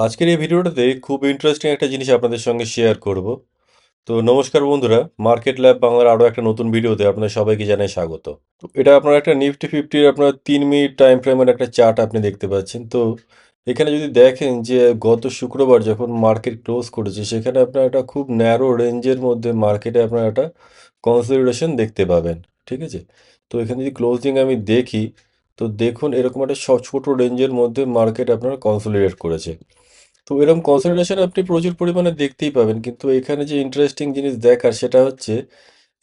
আজকের এই ভিডিওটাতে খুব ইন্টারেস্টিং একটা জিনিস আপনাদের সঙ্গে শেয়ার করব। তো নমস্কার বন্ধুরা, মার্কেট ল্যাব বাংলার আরও একটা নতুন ভিডিওতে আপনাদের সবাইকে জানাই স্বাগত। তো এটা আপনার একটা নিফটি ফিফটির আপনার 3 মিনিট টাইম ফ্রেমের একটা চার্ট আপনি দেখতে পাচ্ছেন। তো এখানে যদি দেখেন যে গত শুক্রবার যখন মার্কেট ক্লোজ করেছে, সেখানে আপনার একটা খুব ন্যারো রেঞ্জের মধ্যে মার্কেটে আপনার একটা কনসলিডেশন দেখতে পাবেন। ঠিক আছে? তো এখানে যদি ক্লোজিং আমি দেখি, তো দেখুন এরকম একটা ছোট রেঞ্জের মধ্যে মার্কেট আপনার কনসলিডেট করেছে। তো এরকম কনসলিডেশন আপনি প্রচুর পরিমাণে দেখতেই পাবেন, কিন্তু এখানে যে ইন্টারেস্টিং জিনিস দেখার সেটা হচ্ছে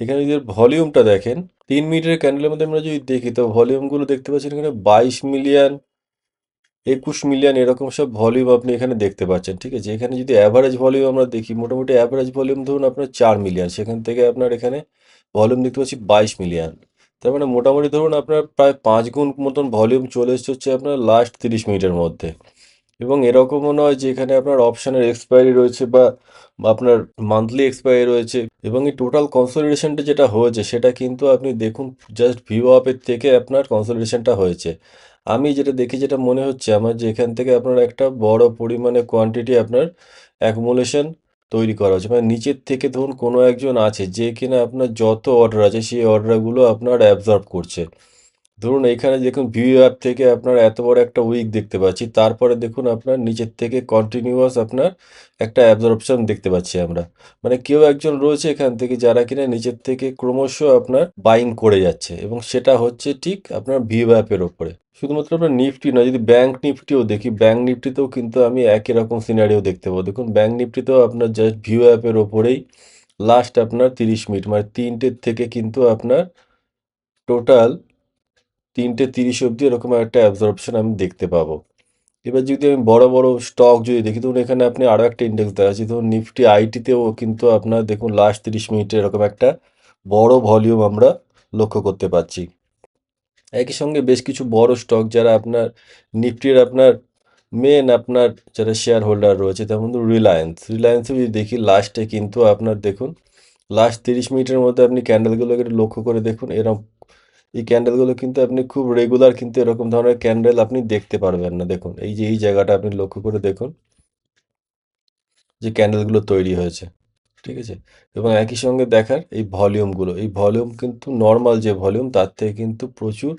এখানে যদি ভলিউমটা দেখেন, 3 মিনিটের ক্যান্ডেলের মধ্যে আমরা যদি দেখি, তো ভলিউমগুলো দেখতে পাচ্ছেন এখানে 22 মিলিয়ন, 21 মিলিয়ন এরকম সব ভলিউম আপনি এখানে দেখতে পাচ্ছেন। ঠিক আছে? এখানে যদি অ্যাভারেজ ভলিউম আমরা দেখি, মোটামুটি অ্যাভারেজ ভলিউম ধরুন আপনার 4 মিলিয়ন, সেখান থেকে আপনার এখানে ভলিউম দেখতে পাচ্ছি 22 মিলিয়ন। তার মানে মোটামুটি ধরুন আপনার প্রায় 5 গুণ মতন ভলিউম চলে এসছে হচ্ছে আপনার লাস্ট 30 মিনিটের মধ্যে। এবং এরকমও নয় যে এখানে আপনার অপশনের এক্সপায়ারি রয়েছে বা আপনার মান্থলি এক্সপায়ারি রয়েছে। এবং এই টোটাল কনসলিডেশনটা যেটা হয়েছে সেটা কিন্তু আপনি দেখুন, জাস্ট ভিউ আপের থেকে আপনার কনসলিডেশনটা হয়েছে। আমি যেটা দেখি, যেটা মনে হচ্ছে আমার, যে এখান থেকে আপনার একটা বড় পরিমাণে কোয়ান্টিটি আপনার অ্যাকুমুলেশন তৈরি করা হচ্ছে। মানে নিচের থেকে ধরুন কোনো একজন আছে যে কিনা আপনার যত অর্ডার আছে সেই অর্ডারগুলো আপনার অ্যাবজর্ব করছে। ধরুন এইখানে দেখুন ভিউ অ্যাপ থেকে আপনার এত বড় একটা উইক দেখতে পাচ্ছি, তারপরে দেখুন আপনার নিচের থেকে কন্টিনিউয়াস আপনার একটা অ্যাবজর্পশন দেখতে পাচ্ছি আমরা। মানে কেউ একজন রয়েছে এখান থেকে যারা কিনা নিচের থেকে ক্রমশ আপনার বাইং করে যাচ্ছে, এবং সেটা হচ্ছে ঠিক আপনার ভিউ অ্যাপের ওপরে। শুধুমাত্র আপনার নিফটি নয়, যদি ব্যাংক নিফটিও দেখি, ব্যাংক নিফটিতেও কিন্তু আমি একই রকম সিনারিও দেখতে পাবো। দেখুন ব্যাংক নিফটিতেও আপনার জাস্ট ভিউ অ্যাপের ওপরেই লাস্ট আপনার 30 মিনিট, মানে 3টের থেকে কিন্তু আপনার টোটাল 3টে 30 অবধি এরকম একটা অ্যাবজর্পশন আমি দেখতে পাবো। এবার যদি আমি বড় বড় স্টক যদি দেখি, ধরুন এখানে আপনি আরও একটা ইন্ডেক্স দেখাচ্ছি, ধরুন নিফটি আইটিতেও কিন্তু আপনার দেখুন লাস্ট 30 মিনিটে এরকম একটা বড় ভলিউম আমরা লক্ষ্য করতে পারছি। একই সঙ্গে বেশ কিছু বড় স্টক যারা আপনার নিফটির আপনার মেন আপনার যারা শেয়ার হোল্ডার রয়েছে, তেমন ধরুন রিলায়েন্সও যদি দেখি, লাস্টে কিন্তু আপনার দেখুন লাস্ট 30 মিনিটের মধ্যে আপনি ক্যান্ডেলগুলোকে একটু লক্ষ্য করে দেখুন, এরকম এই ক্যান্ডেলগুলো কিন্তু আপনি খুব রেগুলার কিন্তু এরকম ধরনের ক্যান্ডেল আপনি দেখতে পারবেন না। দেখুন এই যে এই জায়গাটা আপনি লক্ষ্য করে দেখুন যে ক্যান্ডেলগুলো তৈরি হয়েছে। ঠিক আছে? এবং একই সঙ্গে দেখার এই ভলিউমগুলো, এই ভলিউম কিন্তু নর্মাল যে ভলিউম তার থেকে কিন্তু প্রচুর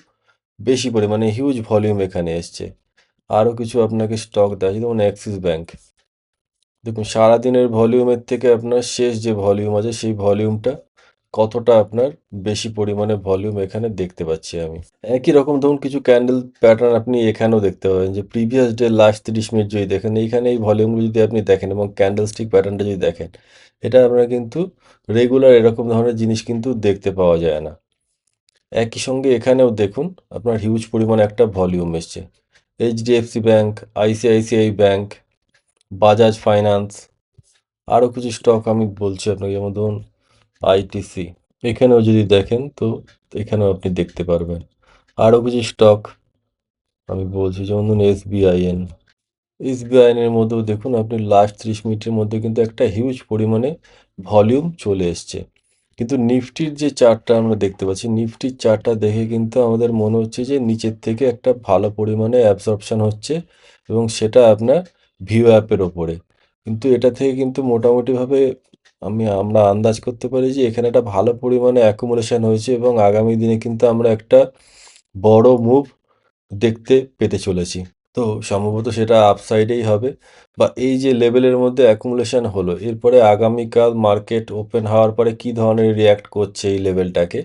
বেশি পরিমাণে হিউজ ভলিউম এখানে এসছে। আরও কিছু আপনাকে স্টক দেওয়া আছে, যেমন অ্যাক্সিস ব্যাংক। দেখুন সারাদিনের ভলিউমের থেকে আপনার শেষ যে ভলিউম আছে সেই ভলিউমটা কতটা আপনার বেশি পরিমাণে ভলিউম এখানে দেখতে পাচ্ছি আমি। একই রকম ধরুন কিছু ক্যান্ডেল প্যাটার্ন আপনি এখানেও দেখতে পাবেন, যে প্রিভিয়াস ডে লাস্ট 30 মিনিট যদি দেখেন, এইখানে এই ভলিউমগুলো যদি আপনি দেখেন এবং ক্যান্ডেল স্টিক প্যাটার্নটা যদি দেখেন, এটা আপনারা কিন্তু রেগুলার এরকম ধরনের জিনিস কিন্তু দেখতে পাওয়া যায় না। একই সঙ্গে এখানেও দেখুন আপনার হিউজ পরিমাণে একটা ভলিউম এসছে। HDFC bank, ICICI bank, Bajaj finance, আরও কিছু স্টক আমি বলছি আপনাকে, যেমন ধরুন আইটিসি, এখানেও যদি দেখেন তো এখানেও আপনি দেখতে পারবেন। আরও কিছু স্টক আমি বলছি, যেমন ধরুন এসবিআইএন এর মধ্যেও দেখুন আপনি লাস্ট 30 মিনিটের মধ্যে কিন্তু একটা হিউজ পরিমাণে ভলিউম চলে এসছে। কিন্তু নিফটির যে চার্টটা আমরা দেখতে পাচ্ছি, নিফটির চার্টটা দেখে কিন্তু আমাদের মনে হচ্ছে যে নিচের থেকে একটা ভালো পরিমাণে অ্যাবসর্পশন হচ্ছে, এবং সেটা আপনার ভিউ অ্যাপের ওপরে। কিন্তু এটা থেকে কিন্তু মোটামুটিভাবে আমরা আন্দাজ করতে পারি যে এখানে একটা ভালো পরিমাণে অ্যাকুমুলেশন হয়েছে, এবং আগামী দিনে কিন্তু আমরা একটা বড় মুভ দেখতে পেতে চলেছি। তো সম্ভবত সেটা আপসাইডেই হবে, বা এই যে লেভেলের মধ্যে অ্যাকুমুলেশন হলো, এরপরে আগামীকাল মার্কেট ওপেন হওয়ার পরে কী ধরনের রিয়্যাক্ট করছে এই লেভেলটাকে,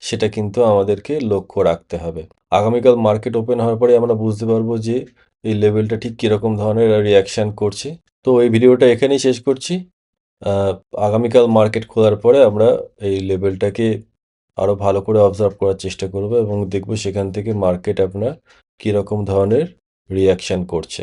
সেটা কিন্তু আমাদেরকে লক্ষ্য রাখতে হবে। আগামীকাল মার্কেট ওপেন হওয়ার পরে আমরা বুঝতে পারবো যে এই লেভেলটা ঠিক কীরকম ধরনের রিয়াকশান করছে। তো এই ভিডিওটা এখানেই শেষ করছি। আহ, আগামীকাল মার্কেট খোলার পরে আমরা এই লেভেলটাকে আরও ভালো করে অবজার্ভ করার চেষ্টা করব, এবং দেখব সেখান থেকে মার্কেট আপনার কীরকম ধরনের রিয়াকশান করছে।